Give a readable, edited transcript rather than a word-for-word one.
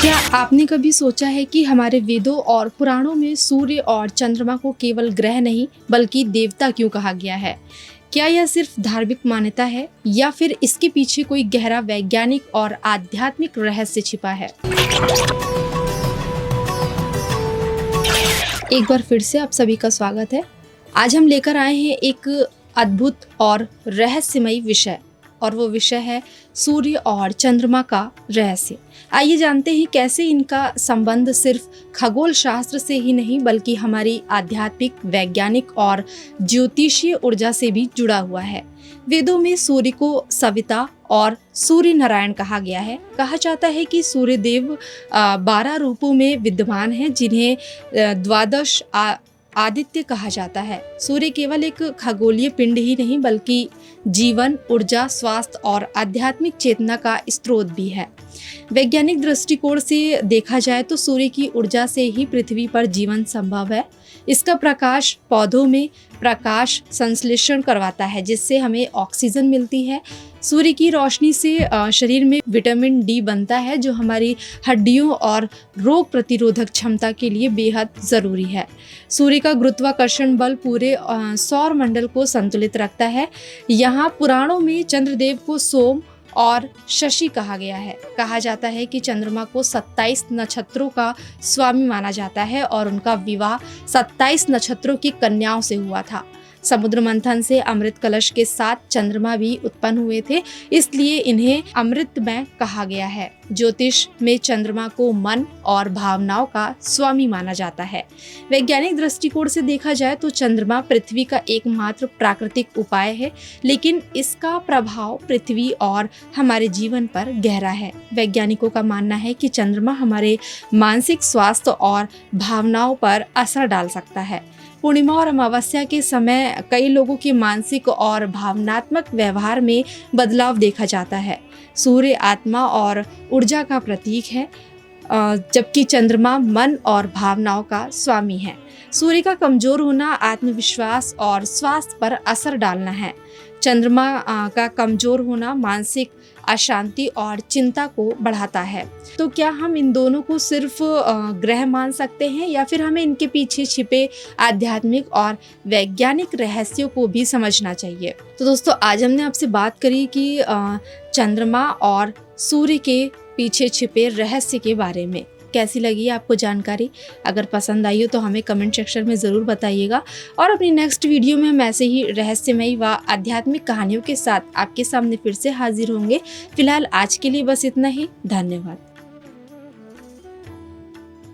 क्या आपने कभी सोचा है कि हमारे वेदों और पुराणों में सूर्य और चंद्रमा को केवल ग्रह नहीं बल्कि देवता क्यों कहा गया है? क्या यह सिर्फ धार्मिक मान्यता है या फिर इसके पीछे कोई गहरा वैज्ञानिक और आध्यात्मिक रहस्य छिपा है? एक बार फिर से आप सभी का स्वागत है। आज हम लेकर आए हैं एक अद्भुत और रहस्यमयी विषय, और वो विषय है सूर्य और चंद्रमा का रहस्य। आइए जानते हैं कैसे इनका संबंध सिर्फ खगोल शास्त्र से ही नहीं बल्कि हमारी आध्यात्मिक, वैज्ञानिक और ज्योतिषीय ऊर्जा से भी जुड़ा हुआ है। वेदों में सूर्य को सविता और सूर्य नारायण कहा गया है। कहा जाता है कि सूर्य देव 12 रूपों में विद्यमान हैं, जिन्हें द्वादश आदित्य कहा जाता है। सूर्य केवल एक खगोलीय पिंड ही नहीं बल्कि जीवन, ऊर्जा, स्वास्थ्य और आध्यात्मिक चेतना का स्रोत भी है। वैज्ञानिक दृष्टिकोण से देखा जाए तो सूर्य की ऊर्जा से ही पृथ्वी पर जीवन संभव है। इसका प्रकाश पौधों में प्रकाश संश्लेषण करवाता है, जिससे हमें ऑक्सीजन मिलती है। सूर्य की रोशनी से शरीर में विटामिन डी बनता है, जो हमारी हड्डियों और रोग प्रतिरोधक क्षमता के लिए बेहद ज़रूरी है। सूर्य का गुरुत्वाकर्षण बल पूरे सौर मंडल को संतुलित रखता है। यहाँ पुराणों में चंद्रदेव को सोम और शशि कहा गया है। कहा जाता है कि चंद्रमा को 27 नक्षत्रों का स्वामी माना जाता है और उनका विवाह 27 नक्षत्रों की कन्याओं से हुआ था। समुद्र मंथन से अमृत कलश के साथ चंद्रमा भी उत्पन्न हुए थे, इसलिए इन्हें अमृतमय कहा गया है। ज्योतिष में चंद्रमा को मन और भावनाओं का स्वामी माना जाता है। वैज्ञानिक दृष्टिकोण से देखा जाए तो चंद्रमा पृथ्वी का एकमात्र प्राकृतिक उपाय है, लेकिन इसका प्रभाव पृथ्वी और हमारे जीवन पर गहरा है। वैज्ञानिकों का मानना है कि चंद्रमा हमारे मानसिक स्वास्थ्य और भावनाओं पर असर डाल सकता है। पूर्णिमा और अमावस्या के समय कई लोगों के मानसिक और भावनात्मक व्यवहार में बदलाव देखा जाता है। सूर्य आत्मा और ऊर्जा का प्रतीक है, जबकि चंद्रमा मन और भावनाओं का स्वामी है। सूर्य का कमजोर होना आत्मविश्वास और स्वास्थ्य पर असर डालना है। चंद्रमा का कमजोर होना मानसिक अशांति और चिंता को बढ़ाता है। तो क्या हम इन दोनों को सिर्फ ग्रह मान सकते हैं या फिर हमें इनके पीछे छिपे आध्यात्मिक और वैज्ञानिक रहस्यों को भी समझना चाहिए? तो दोस्तों, आज हमने आपसे बात करी कि चंद्रमा और सूर्य के पीछे छिपे रहस्य के बारे में। कैसी लगी आपको जानकारी? अगर पसंद आई हो तो हमें कमेंट सेक्शन में ज़रूर बताइएगा, और अपनी नेक्स्ट वीडियो में हम ऐसे ही रहस्यमयी व आध्यात्मिक कहानियों के साथ आपके सामने फिर से हाजिर होंगे। फिलहाल आज के लिए बस इतना ही। धन्यवाद।